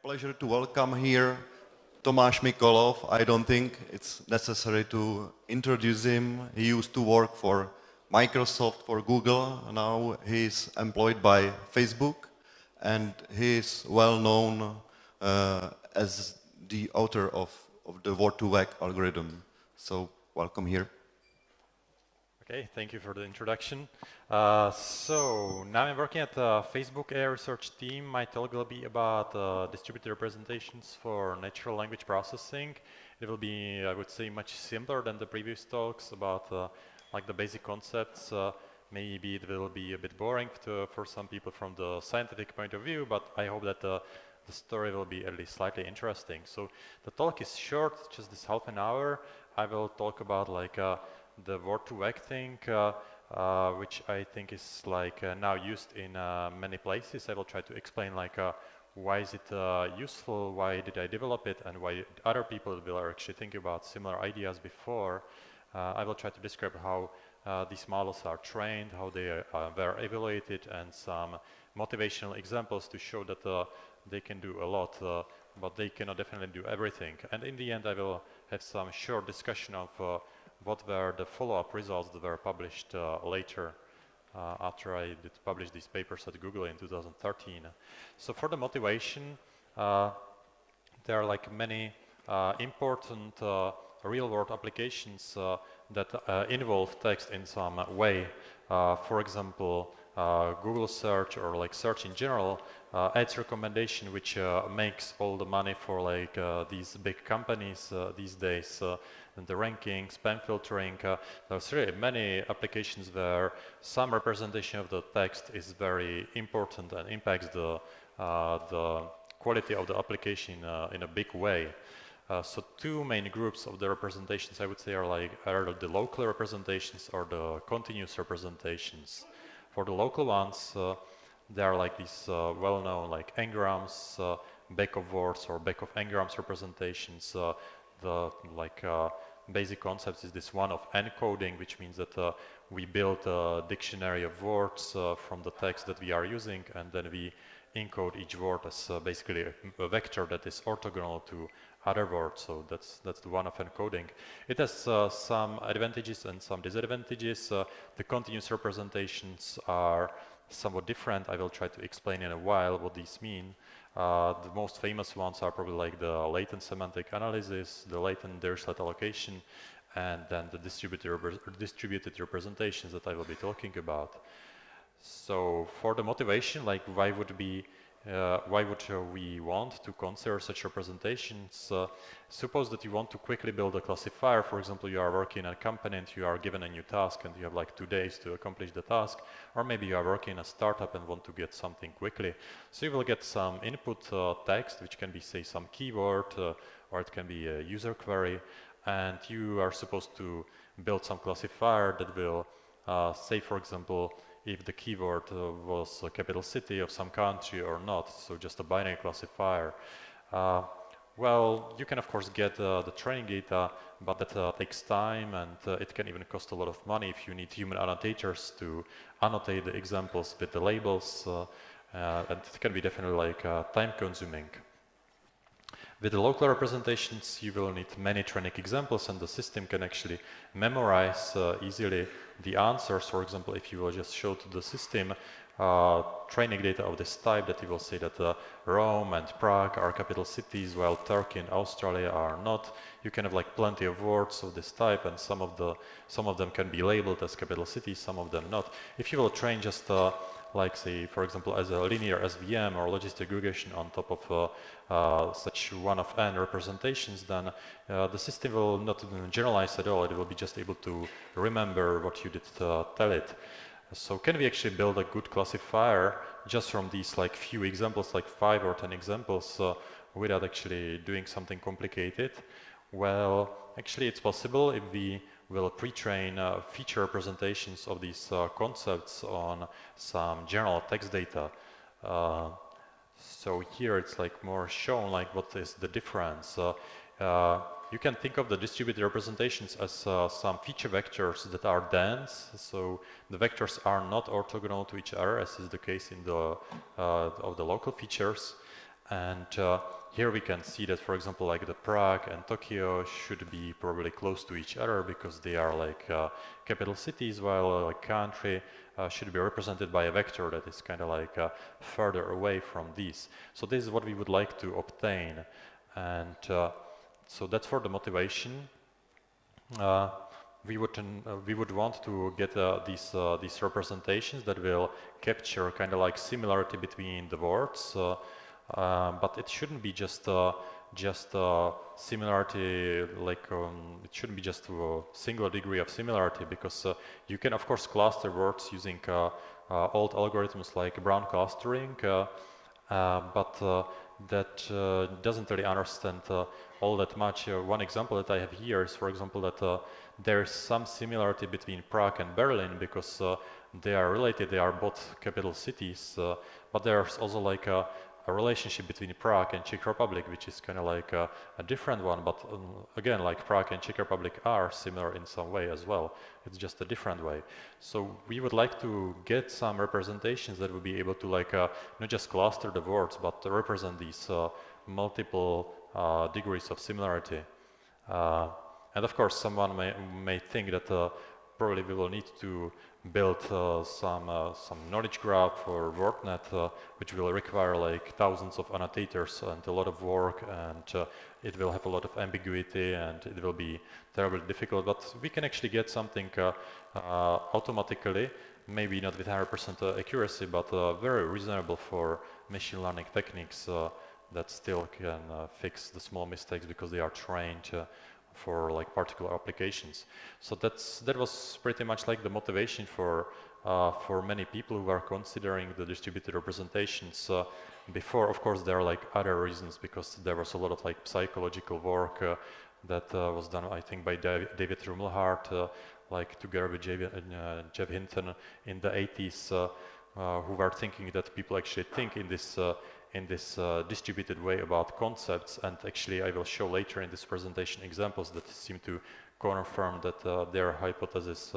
pleasure to welcome here Tomáš Mikolov. I don't think it's necessary to introduce him. He used to work for Microsoft, for Google. Now he's employed by Facebook, and he is well known as the author of the word-to-vec algorithm. So welcome here. Okay, thank you for the introduction. So now I'm working at the Facebook AI research team. My talk will be about distributed representations for natural language processing. It will be, I would say, much simpler than the previous talks about like the basic concepts. Maybe it will be a bit boring for some people from the scientific point of view, but I hope that the story will be at least slightly interesting. So the talk is short, just this half an hour. I will talk about like the word-to-vec thing, which I think is like now used in many places. I will try to explain like why is it useful, why did I develop it, and why other people will actually think about similar ideas before. I will try to describe how these models are trained, how they were evaluated, and some motivational examples to show that they can do a lot, but they cannot definitely do everything. And in the end, I will have some short discussion of what were the follow-up results that were published later after I did publish these papers at Google in 2013. So for the motivation, there are like many important real-world applications that involve text in some way. For example, Google search or like search in general adds recommendation, which makes all the money for like these big companies these days. And the ranking, spam filtering, there's really many applications where some representation of the text is very important and impacts the quality of the application in a big way. So two main groups of the representations I would say are like either the local representations or the continuous representations. For the local ones, there are like these well-known like n-grams, back of words or back of n-grams representations. The like basic concept is this one of encoding, which means that we build a dictionary of words from the text that we are using, and then we encode each word as basically a vector that is orthogonal to other words. So that's the one of encoding. It has some advantages and some disadvantages. The continuous representations are somewhat different. I will try to explain in a while what these mean. The most famous ones are probably like the latent semantic analysis, the latent Dirichlet allocation, and then the distributed representations that I will be talking about. So for the motivation, like why would we want to consider such representations? Suppose that you want to quickly build a classifier. For example, you are working in a company and you are given a new task and you have like 2 days to accomplish the task, or maybe you are working in a startup and want to get something quickly. So you will get some input text, which can be say some keyword, or it can be a user query, and you are supposed to build some classifier that will say, for example, if the keyword was a capital city of some country or not, so just a binary classifier. Well, you can of course get the training data, but that takes time, and it can even cost a lot of money if you need human annotators to annotate the examples with the labels, and it can be definitely like time-consuming. With the local representations, you will need many training examples, and the system can actually memorize easily the answers. For example, if you will just show to the system training data of this type, that it will say that Rome and Prague are capital cities, while Turkey and Australia are not. You can have like plenty of words of this type, and some of them can be labeled as capital cities, some of them not. If you will train just like say, for example, as a linear SVM or logistic regression on top of such one of n representations, then the system will not generalize at all. It will be just able to remember what you did tell it. So can we actually build a good classifier just from these like few examples, like 5 or 10 examples, without actually doing something complicated? Well, actually it's possible if we will pre-train feature representations of these concepts on some general text data. So here it's like more shown like what is the difference. You can think of the distributed representations as some feature vectors that are dense. So the vectors are not orthogonal to each other, as is the case in the of the local features. And here we can see that, for example, like the Prague and Tokyo should be probably close to each other because they are like capital cities, while a country should be represented by a vector that is kind of like further away from these. So this is what we would like to obtain. And so that's for the motivation. We would want to get these representations that will capture kind of like similarity between the words, but it shouldn't be just similarity, like it shouldn't be just a single degree of similarity, because you can of course cluster words using old algorithms like Brown clustering, but that doesn't really understand all that much. One example that I have here is, for example, that there is some similarity between Prague and Berlin because they are related, they are both capital cities, but there's also like a relationship between Prague and Czech Republic, which is kind of like a different one, but again, like Prague and Czech Republic are similar in some way as well. It's just a different way. So we would like to get some representations that would be able to like not just cluster the words, but to represent these multiple degrees of similarity. And of course, someone may think that probably we will need to build some knowledge graph or WordNet, which will require like thousands of annotators and a lot of work, and it will have a lot of ambiguity, and it will be terribly difficult. But we can actually get something automatically, maybe not with 100% accuracy, but very reasonable for machine learning techniques that still can fix the small mistakes because they are trained for like particular applications. So that was pretty much like the motivation for many people who are considering the distributed representations. Before, of course, there are like other reasons, because there was a lot of like psychological work that was done, I think, by David Rumelhart, like together with Jeff Hinton in the 80s, who were thinking that people actually think in this distributed way about concepts. And actually I will show later in this presentation examples that seem to confirm that their hypothesis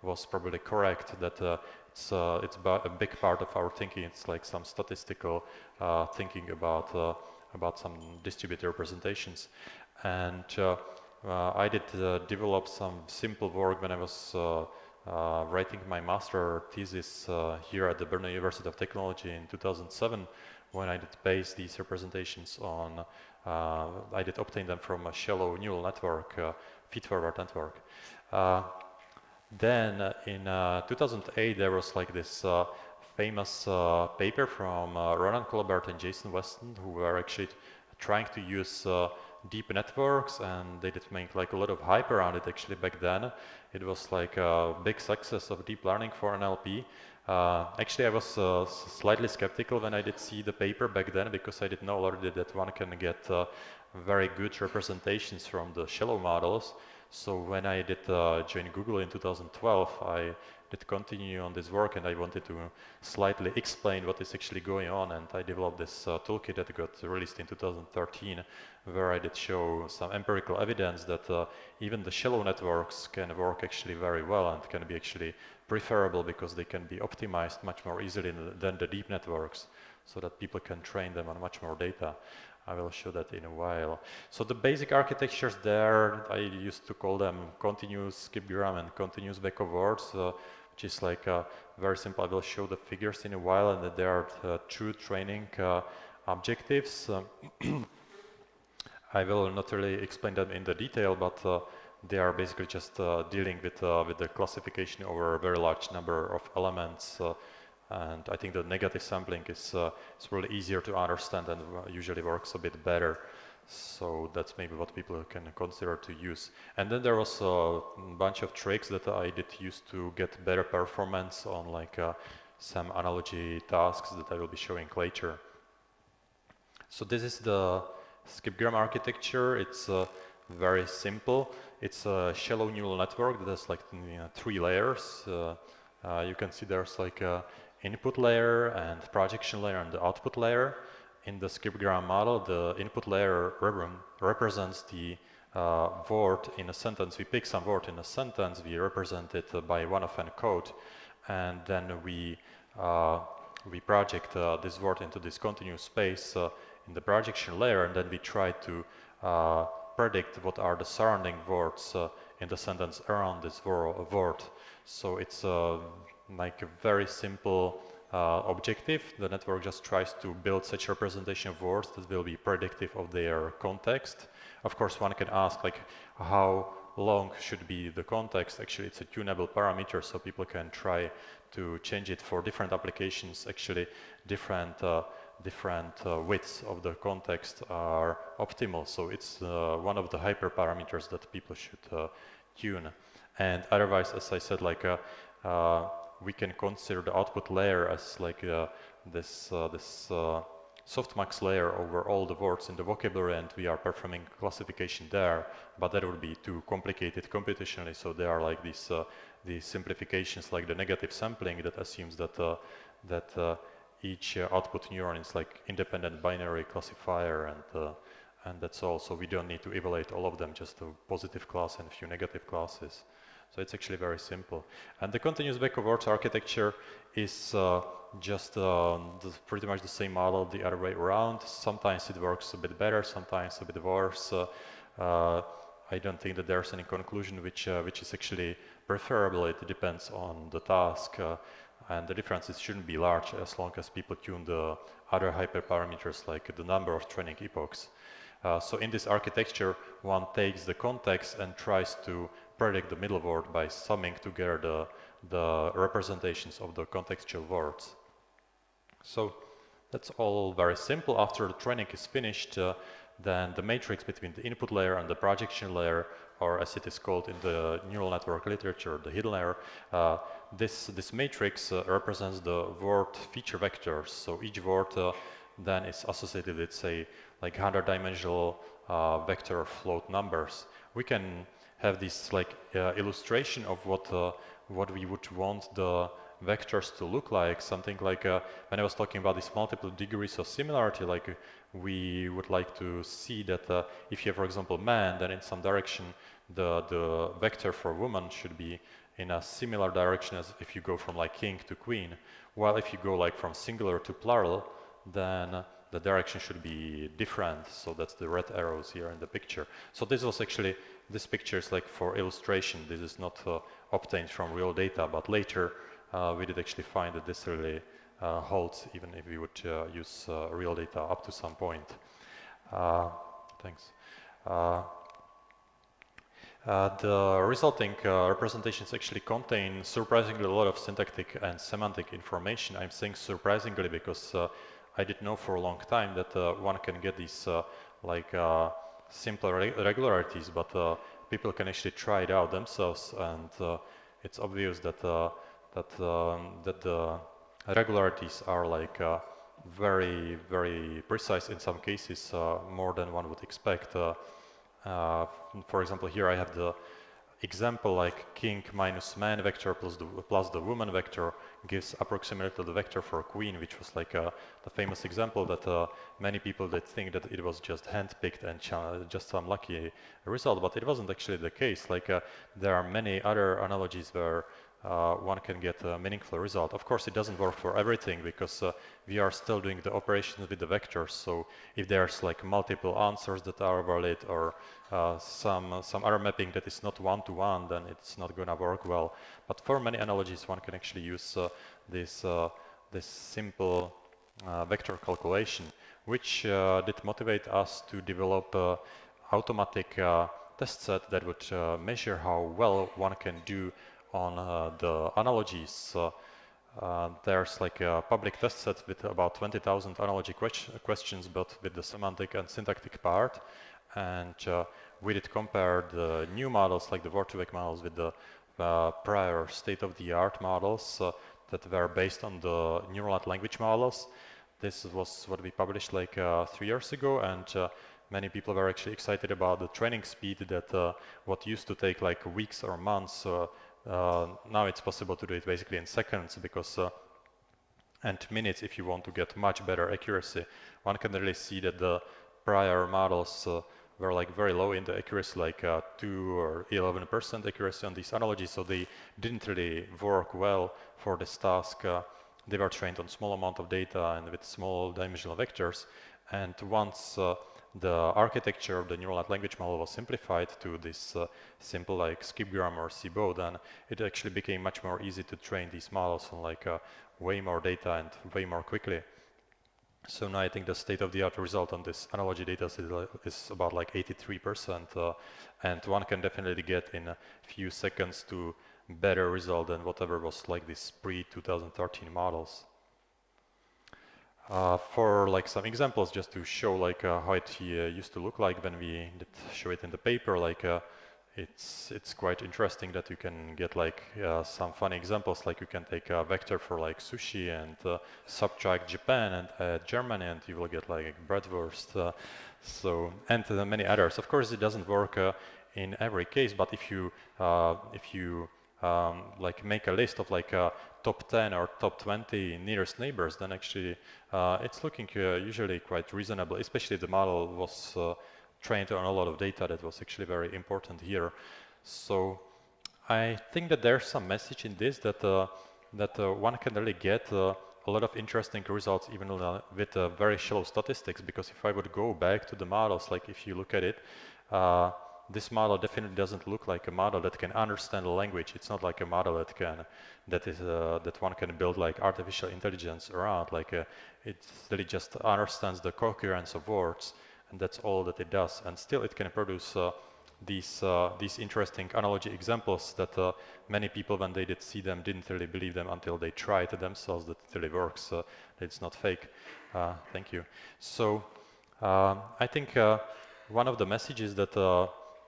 was probably correct, that it's a big part of our thinking. It's like some statistical thinking about some distributed representations. And I did develop some simple work when I was writing my master thesis here at the Brno University of Technology in 2007, when I did base these representations on, I did obtain them from a shallow neural network, feed-forward network. Then in 2008 there was like this famous paper from Ronan Colbert and Jason Weston, who were actually trying to use deep networks, and they did make like a lot of hype around it actually back then. It was like a big success of deep learning for NLP. Actually, I was slightly skeptical when I did see the paper back then, because I did know already that one can get very good representations from the shallow models. So when I did join Google in 2012, I did continue on this work, and I wanted to slightly explain what is actually going on, and I developed this toolkit that got released in 2013, where I did show some empirical evidence that even the shallow networks can work actually very well and can be actually preferable, because they can be optimized much more easily than the deep networks, so that people can train them on much more data. I will show that in a while. So the basic architectures there, I used to call them continuous skipgram and continuous back of words, which is like very simple. I will show the figures in a while, and that there are true training objectives. I will not really explain them in the detail, but they are basically just dealing with the classification over a very large number of elements. And I think the negative sampling is really easier to understand and usually works a bit better. So that's maybe what people can consider to use. And then there was a bunch of tricks that I did use to get better performance on like some analogy tasks that I will be showing later. So this is the skipgram architecture. It's very simple. It's a shallow neural network that has like 3 layers. You can see there's like a input layer and projection layer and the output layer. In the skipgram model, the input layer represents the word in a sentence. We pick some word in a sentence, we represent it by one of n code, and then we project this word into this continuous space in the projection layer, and then we try to predict what are the surrounding words in the sentence around this word. So it's like a very simple objective. The network just tries to build such representation of words that will be predictive of their context. Of course, one can ask like how long should be the context. Actually, it's a tunable parameter, so people can try to change it for different applications. Actually, different widths of the context are optimal. So it's one of the hyperparameters that people should tune. And otherwise, as I said, like we can consider the output layer as like this softmax layer over all the words in the vocabulary, and we are performing classification there, but that would be too complicated computationally. So there are like these simplifications, like the negative sampling, that assumes that each output neuron is like independent binary classifier, and that's all. So we don't need to evaluate all of them, just a positive class and a few negative classes. So it's actually very simple. And the continuous backwards architecture is just pretty much the same model the other way around. Sometimes it works a bit better, sometimes a bit worse. I don't think that there's any conclusion which is actually preferable. It depends on the task, and the differences shouldn't be large as long as people tune the other hyperparameters like the number of training epochs. So in this architecture, one takes the context and tries to predict the middle word by summing together the representations of the contextual words. So that's all very simple. After the training is finished, then the matrix between the input layer and the projection layer, or as it is called in the neural network literature, the hidden layer, this matrix represents the word feature vectors. So each word then is associated with, say, like 100-dimensional vector float numbers. We can have this like illustration of what we would want the vectors to look like. Something like when I was talking about these multiple degrees of similarity, like we would like to see that if you have, for example, man, then in some direction the vector for woman should be in a similar direction as if you go from like king to queen, while if you go like from singular to plural, then the direction should be different. So that's the red arrows here in the picture. So this was actually, this picture is like for illustration. This is not obtained from real data, but later we did actually find that this really holds even if we would use real data up to some point. Thanks. The resulting representations actually contain surprisingly a lot of syntactic and semantic information. I'm saying surprisingly because I did know for a long time that one can get these simple regularities, but people can actually try it out themselves, and it's obvious that the regularities are like very, very precise in some cases, more than one would expect. For example, here I have the example like king minus man vector plus the woman vector gives approximately the vector for queen, which was like the famous example that many people did think that it was just handpicked and just some lucky result, but it wasn't actually the case. Like there are many other analogies where one can get a meaningful result. Of course, it doesn't work for everything because we are still doing the operations with the vectors. So if there's like multiple answers that are valid, or some other mapping that is not one-to-one, then it's not going to work well. But for many analogies, one can actually use this simple vector calculation, which did motivate us to develop automatic test set that would measure how well one can do on the analogies. There's like a public test set with about 20,000 analogy questions, but with the semantic and syntactic part. And we did compare the new models, like the Word2Vec models, with the prior state-of-the-art models that were based on the neural net language models. This was what we published like 3 years ago, and many people were actually excited about the training speed that what used to take like weeks or months, now it's possible to do it basically in seconds, because and minutes if you want to get much better accuracy. One can really see that the prior models were like very low in the accuracy, like 2 or 11% accuracy on these analogies, so they didn't really work well for this task. They were trained on small amount of data and with small dimensional vectors, And once the architecture of the neural net language model was simplified to this simple like skipgram or CBOW, then it actually became much more easy to train these models on like way more data and way more quickly. So now I think the state-of-the-art result on this analogy data is about like 83%, and one can definitely get in a few seconds to better result than whatever was like this pre-2013 models. For like some examples, just to show like how it used to look like when we did show it in the paper, like it's quite interesting that you can get like some funny examples, like you can take a vector for like sushi and subtract Japan and add Germany, and you will get like bratwurst. So and many others. Of course, it doesn't work in every case, but if you like make a list of like top 10 or top 20 nearest neighbors, then actually it's looking usually quite reasonable, especially if the model was trained on a lot of data. That was actually very important here. So I think that there's some message in this that one can really get a lot of interesting results even with very shallow statistics, because if I would go back to the models, like if you look at it, this model definitely doesn't look like a model that can understand the language. It's not like a model that one can build like artificial intelligence around. Like it really just understands the coherence of words, and that's all that it does. And still, it can produce these interesting analogy examples that many people, when they did see them, didn't really believe them until they tried it themselves. That it really works. It's not fake. Thank you. So I think one of the messages that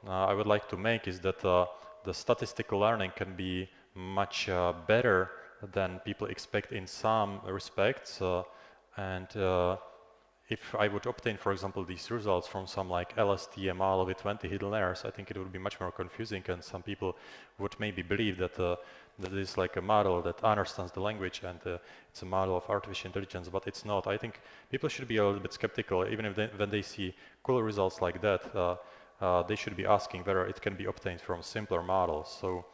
I would like to make is that the statistical learning can be much better than people expect in some respects, and if I would obtain, for example, these results from some like LSTM model with 20 hidden layers, I think it would be much more confusing, and some people would maybe believe that that is like a model that understands the language and it's a model of artificial intelligence, but it's not. I think people should be a little bit skeptical, even if when they see cool results like that. They should be asking whether it can be obtained from simpler models. So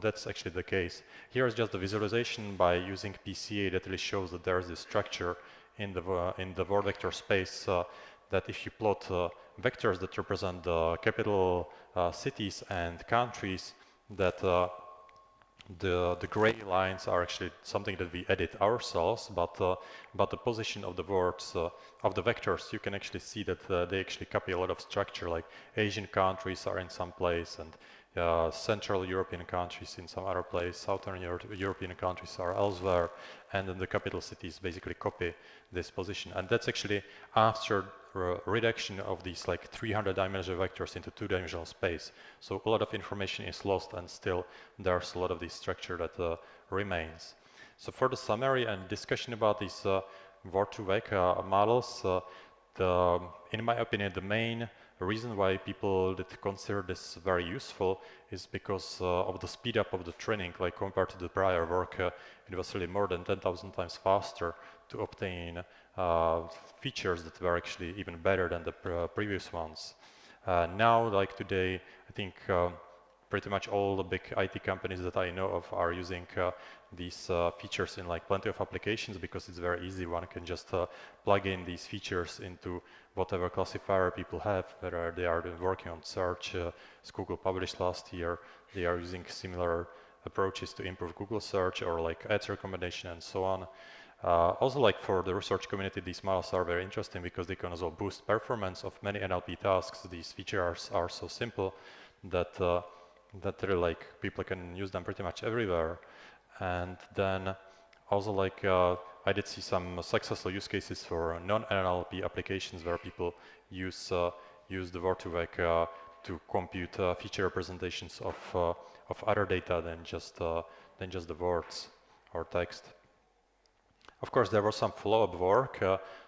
that's actually the case. Here is just the visualization by using PCA that really shows that there is this structure in the word vector space that if you plot vectors that represent the capital cities and countries, that the gray lines are actually something that we edit ourselves, but the position of the words of the vectors, you can actually see that they actually copy a lot of structure, like Asian countries are in some place, and Central European countries in some other place, Southern European countries are elsewhere, and then the capital cities basically copy this position. And that's actually after reduction of these like 300-dimensional vectors into 2-dimensional space. So a lot of information is lost, and still there's a lot of this structure that remains. So for the summary and discussion about these word-to-vec models, in my opinion, the main reason why people that consider this very useful is because of the speed up of the training. Like compared to the prior work, it was really more than 10,000 times faster to obtain features that were actually even better than the previous ones. Now, like today, I think pretty much all the big IT companies that I know of are using these features in like plenty of applications, because it's very easy. One can just plug in these features into whatever classifier people have, whether they are working on search, as Google published last year, they are using similar approaches to improve Google search or like ads recommendation and so on. Also, like for the research community, these models are very interesting because they can also boost performance of many NLP tasks. These features are so simple that really, like, people can use them pretty much everywhere. And then also, like, I did see some successful use cases for non-NLP applications where people use the word2vec to compute feature representations of other data than just the words or text. Of course, there was some follow-up work.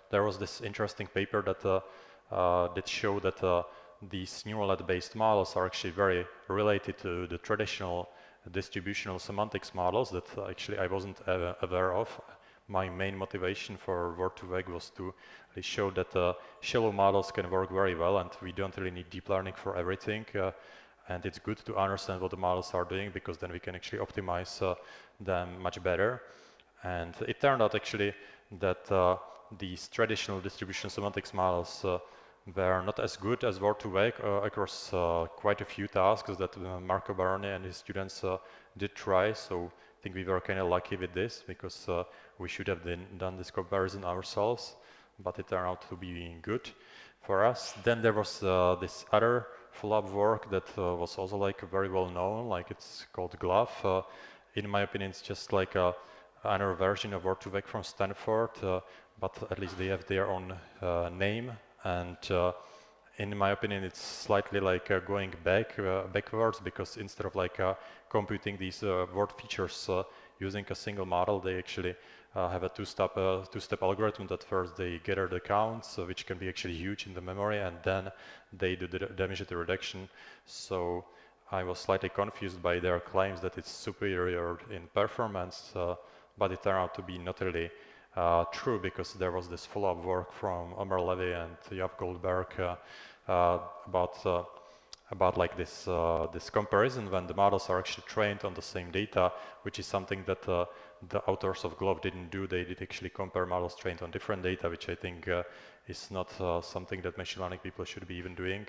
There was this interesting paper that showed that these neural net-based models are actually very related to the traditional distributional semantics models that actually I wasn't aware of. My main motivation for word2vec was to show that shallow models can work very well, and we don't really need deep learning for everything. And it's good to understand what the models are doing, because then we can actually optimize them much better. And it turned out actually that these traditional distribution semantics models were not as good as word2vec across quite a few tasks that Marco Baroni and his students did try. So I think we were kind of lucky with this, because we should have done this comparison ourselves, but it turned out to be good for us. Then there was this other follow-up work that was also like very well known, like it's called GloVe. In my opinion, it's just like another version of word2vec from Stanford, but at least they have their own name. And in my opinion, it's slightly like going backwards, because instead of like computing these word features using a single model, they actually have a two-step algorithm that first they gather the counts, which can be actually huge in the memory, and then they do the damage reduction. So I was slightly confused by their claims that it's superior in performance, but it turned out to be not really true, because there was this follow-up work from Omer Levy and Jav Goldberg about like this comparison when the models are actually trained on the same data, which is something that the authors of GloVe didn't do. They did actually compare models trained on different data, which I think is not something that machine learning people should be even doing.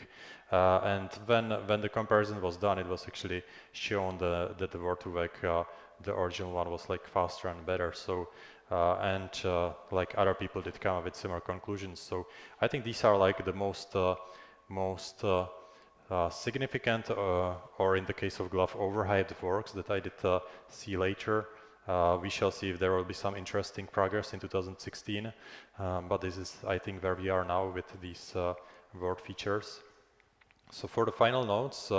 And when the comparison was done, it was actually shown that the word2vec, the original one, was like faster and better. So like other people did come up with similar conclusions. So I think these are like the most significant, or in the case of GloVe, overhyped works that I did see later. We shall see if there will be some interesting progress in 2016, but this is, I think, where we are now with these word features. So for the final notes,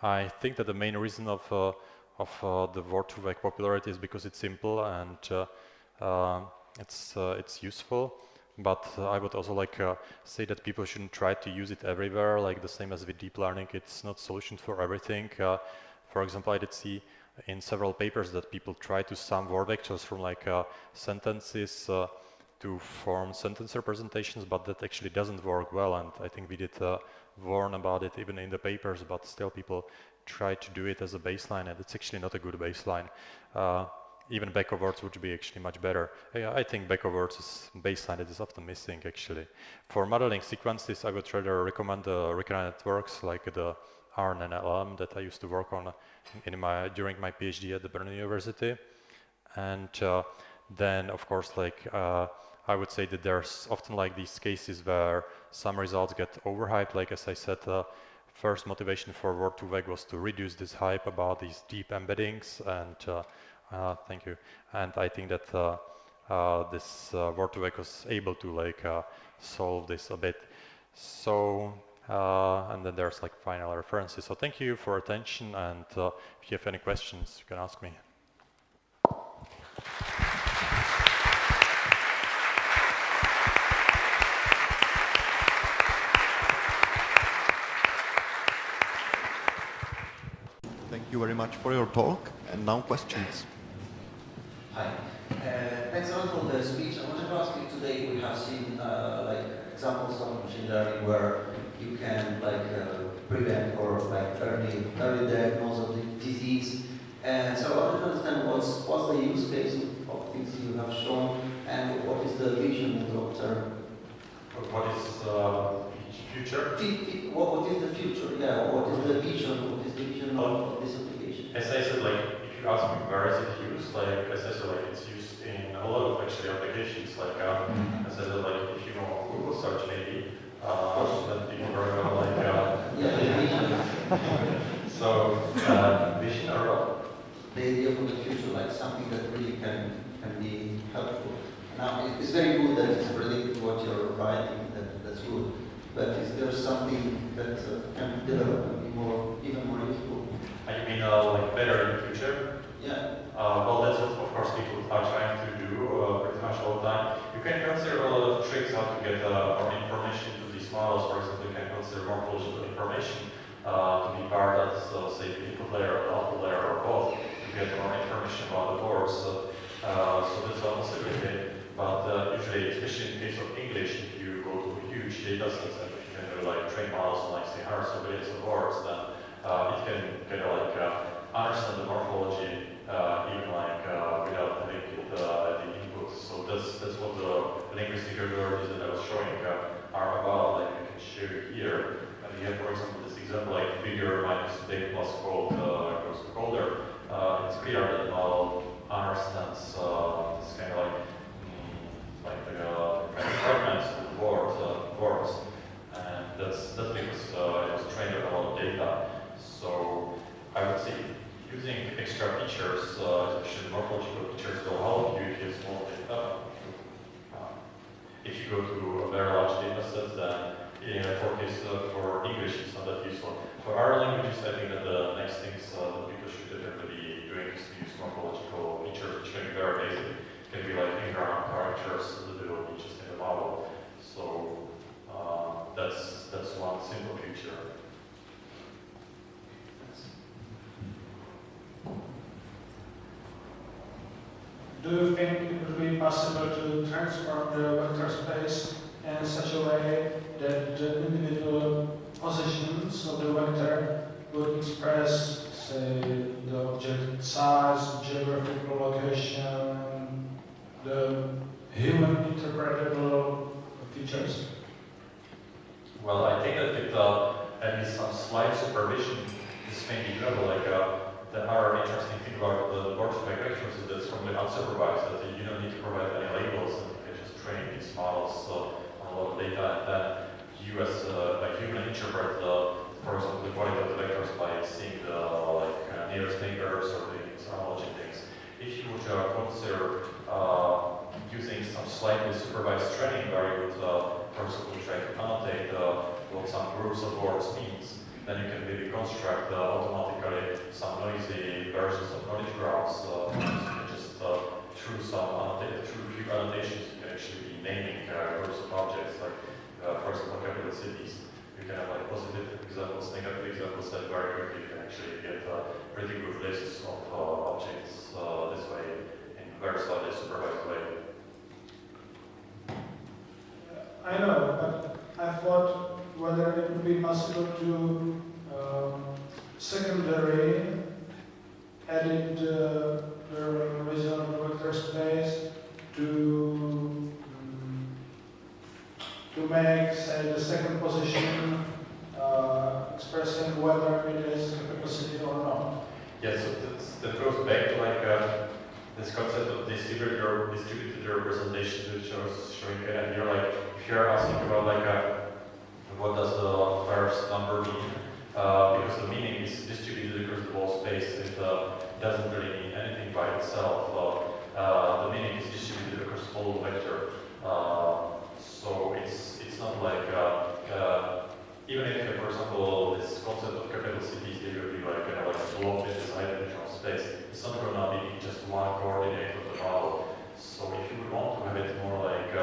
I think that the main reason of the word2vec popularity is because it's simple and it's useful. But I would also like say that people shouldn't try to use it everywhere, like the same as with deep learning. It's not solution for everything. For example, I did see in several papers that people try to sum word vectors from like sentences to form sentence representations, but that actually doesn't work well. And I think we did warn about it even in the papers, but still people try to do it as a baseline, and it's actually not a good baseline. Even back-of-words would be actually much better. I think back-of-words is baseline that is often missing, actually. For modeling sequences, I would rather recommend the recurrent networks like the RNNLM that I used to work on during my PhD at the Brno University. And then, of course, like I would say that there's often like these cases where some results get overhyped. Like as I said, first motivation for word2vec was to reduce this hype about these deep embeddings, and thank you. And I think that this word2vec was able to like solve this a bit. So and then there's like final references. So thank you for attention, and if you have any questions, you can ask me. Thank you very much for your talk, and now questions. Hi. Thanks a lot for the speech. I wanted to ask you today, we have seen like examples of machine learning where you can like prevent or like early diagnose of the disease. And so I wanted to understand what's the use case of things you have shown, and what is the vision in the long term? What is future? What is the future? Yeah. What is the vision? What is the vision of this application? As I said, like if you ask me where is it used, like as I said, like it's used in a lot of actually applications. Like as I said, like if you know Google search maybe, then people very well like so vision or the idea for the future, like something that really can be helpful. Now, it's very good that it's related to what you're writing, that's good. But is there something that can develop and be even more useful? you mean like better in the future? Yeah. Well, that's what, of course, people are trying to do pretty much all the time. You can consider a lot of tricks how to get more information to these models. For example, you can consider morphological information to be part of, say, the input layer or the output layer or both to get more information about the words. So that's one possibility. But usually, especially in the case of English, if you go to huge data sets and if you can do like train models on like say hundreds of billions of words, then it can kind of like understand the morphology even like without having it at the input. So that's what the linguistic was called goes colder, it's clear that the model understands this kind of like the kind of fragments of words, and that's because it was trained on a lot of data. So I would say using extra features, especially morphological features, will help you if you have small data. If you go to a very large data set, then for English it's not that useful. For our languages, I think that the next things that people should definitely be doing is to use morphological features, which can be very basic. It can be like in-ground characters that will be just in the model. So that's one simple feature. Do you think it would be possible to transform the vector space in such a way that the individual positions of the vector would express, say, the object size, geographical location, the human interpretable features? Well, I think that with at least some slight supervision, this may be doable. Like the other interesting thing about the work-by vectors is that it's completely unsupervised. That you don't need to provide any labels, and you can just train these models on a lot of data, and then you as like human interpret for example, the quality of the vectors by seeing the nearest neighbors or doing some analogy things. If you would consider using some slightly supervised training where you would, for example, try to annotate what some groups of words means, then you can maybe construct automatically some noisy versions of knowledge graphs. And just through few annotations, you can actually be naming groups of objects, like for example, capital cities. You can have like positive examples, negative examples, that very quickly you can actually get pretty good lists of objects this way in a very slightly supervised way. I know, but I thought whether it would be possible to secondary edit the original vector space to make, say, the second position expressing whether it is a capacity or not. Yeah, so that goes back to like this concept of distributed representation, which I was showing, and you're like, if you're asking about like what does the first number mean, because the meaning is distributed across the whole space, it doesn't really mean anything by itself. The meaning is distributed across the whole vector, so it's not like even if, for example, this concept of capital cities, they will be like blocked in this high-dimensional space. It's not going to be just one coordinate of the model. So if you would want to have it more like,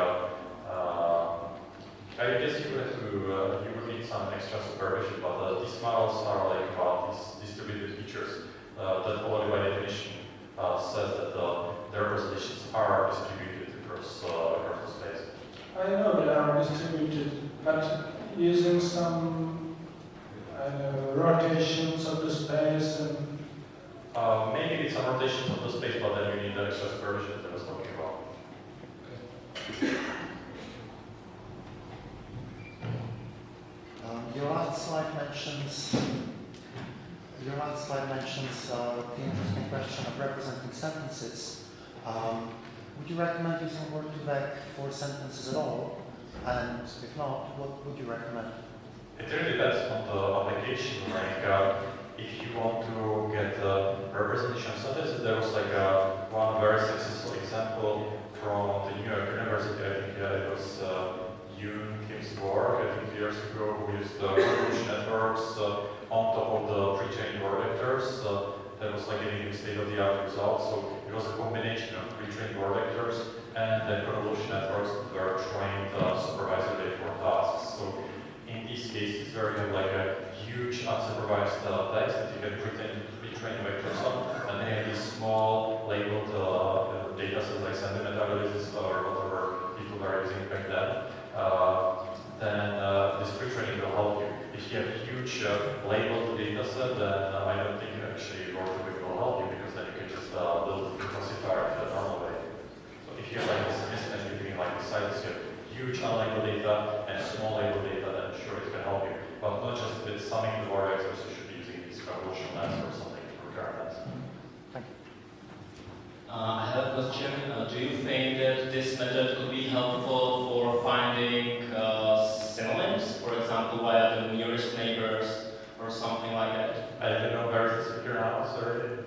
I guess you would need some extra supervision, but these models are like about these distributed features that already by definition says that the representations are distributed across the space. I know they are distributed, but using some rotations of the space and maybe it's some rotations of the space, but then you need the extra supervision that I was talking about. Your last slide mentions the interesting question of representing sentences. Would you recommend using Word2Vec for sentences at all? And if not, what would you recommend? It really depends on the application. Like, if you want to get representation of sentences, there was like one very successful example from the New York University. I think it was Kim's work, I think years ago, who used convolution networks on top of the pre-trained word vectors. That was like giving state-of-the-art results. So it was a combination of pre-trained word vectors and then convolution networks that were trained supervisory for tasks. So in these cases where you have like a huge unsupervised text that you can pre-train vectors on, and they have these small labeled data sets like sentiment analysis or whatever people were using back then this pre-training will help you. If you have a huge labeled data set, then I don't think actually Word2Vec will help you, because then you can just build the classifier the normal way. So if you have like this mismatch between like the sizes, you have huge unlabeled data and small labeled data, then sure it can help you. But not just with summing the word vectors, you should be using these convolutional I have a question. Do you think that this method could be helpful for finding synonyms, for example, via the nearest neighbors or something like that? I don't know where is the speaker now, sorry.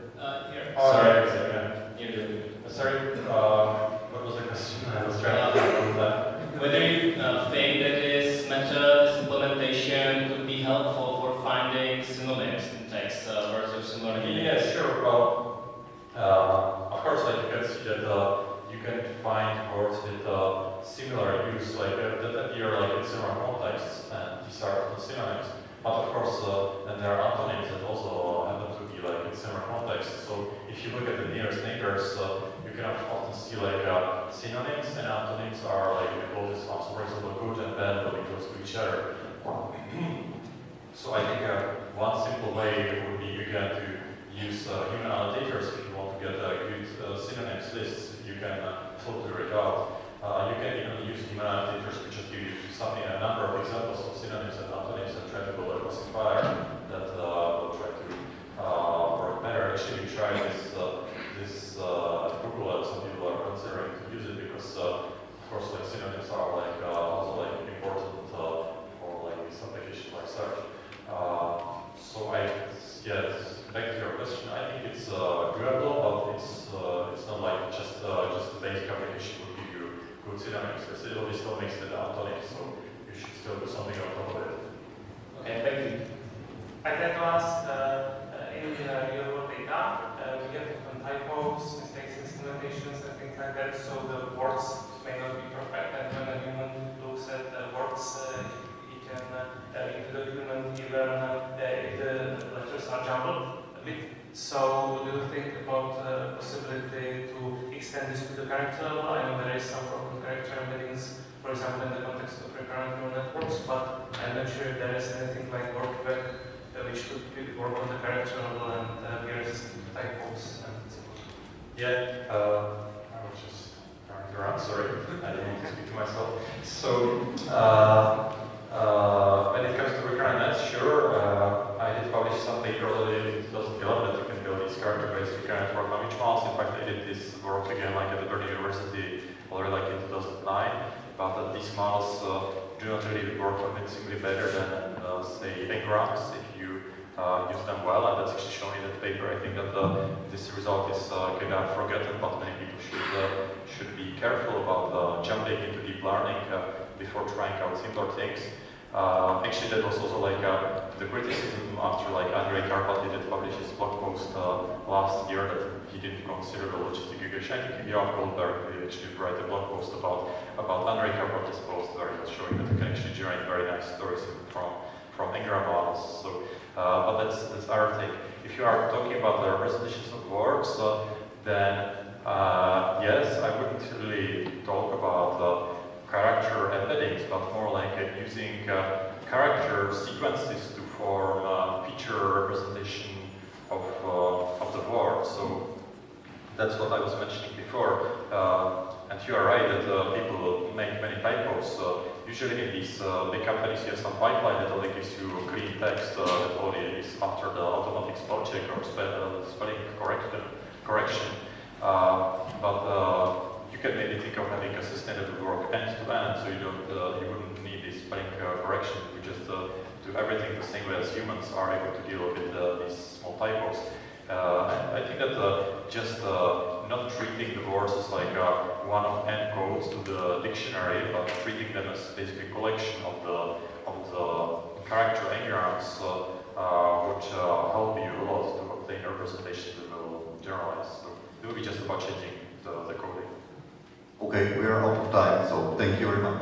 Here. Oh, Sorry. sorry. Sorry, what was the question? I was trying to remember that. Whether you think that this method, this implementation could be helpful for finding synonyms in text, words of similar meaning? Yeah, sure. Well, of course, like you can see that you can find words with similar use, like that appear like in similar contexts, and these are often synonyms. But of course, then there are antonyms that also happen to be like in similar contexts. So if you look at the nearest neighbors, you can often see like synonyms, and antonyms are like the closest ones. For example, good and bad will be close to each other. So I think one simple way would be again to use human annotators. If you want to get good synonyms lists, you can filter it out. You can even use human annotators to just give you a number of examples of synonyms and antonyms and try to build a classifier that will try to work better. Actually, we tried this at Google, and some people are considering to use it because, of course, like synonyms are like also like important for like this application like search. So back to your question, I think it's doable, but it's not like just the basic application would give you good synonyms. It will still makes it antonyms, so you should still do something on top of it. Okay, thank you. I'd like to ask, in real world data, we have different typos, mistakes, instrumentations, and things like that, so the words may not be perfect, and when a human looks at the words, he can, into the document, even if the letters are jumbled a bit. So, do you think about the possibility to extend this to the character level? I know there is some problem with character embeddings, for example, in the context of recurrent neural networks, but I'm not sure if there is anything like workback which could work on the character level and be resistant to typos and so on. Yeah, I was just turning around, sorry, I didn't want to speak to myself. So, when it comes to recurrent nets, sure, I did publish some paper already in 2011 that you can build these character-based recurrent network language models. In fact, I did this work again like at the Prague University already like in 2009, but these models do not really work convincingly better than, say, engrams if you use them well, and that's actually shown in that paper. I think that this result is kind of forgotten, but many people should be careful about jumping into deep learning before trying out similar things. Actually, that was also like the criticism after like Andrei Karpathy that published his blog post last year that he didn't consider the logistic regression. I think Johan Goldberg actually wrote a blog post about Andrei Karpathy's post where he was showing that you can actually generate very nice stories from engram models. So, but that's our thing. If you are talking about the representations of words, then yes, I wouldn't really talk about character embeddings, but more like using character sequences to form feature representation of the word. So that's what I was mentioning before. And you are right that people will make many typos. Usually in these big companies you have some pipeline that only gives you clean text that only is after the automatic spell check or spelling correction. But you can maybe think of having a system that would work end to end, so you wouldn't need this spelling correction. You just do everything the same way as humans are able to deal with these small typos. I think that just not treating the words as like one of n codes to the dictionary, but treating them as basically a collection of the character engrams would help you a lot to obtain a representation that will generalize. So it will be just about changing the coding. Okay, we are out of time, so thank you very much.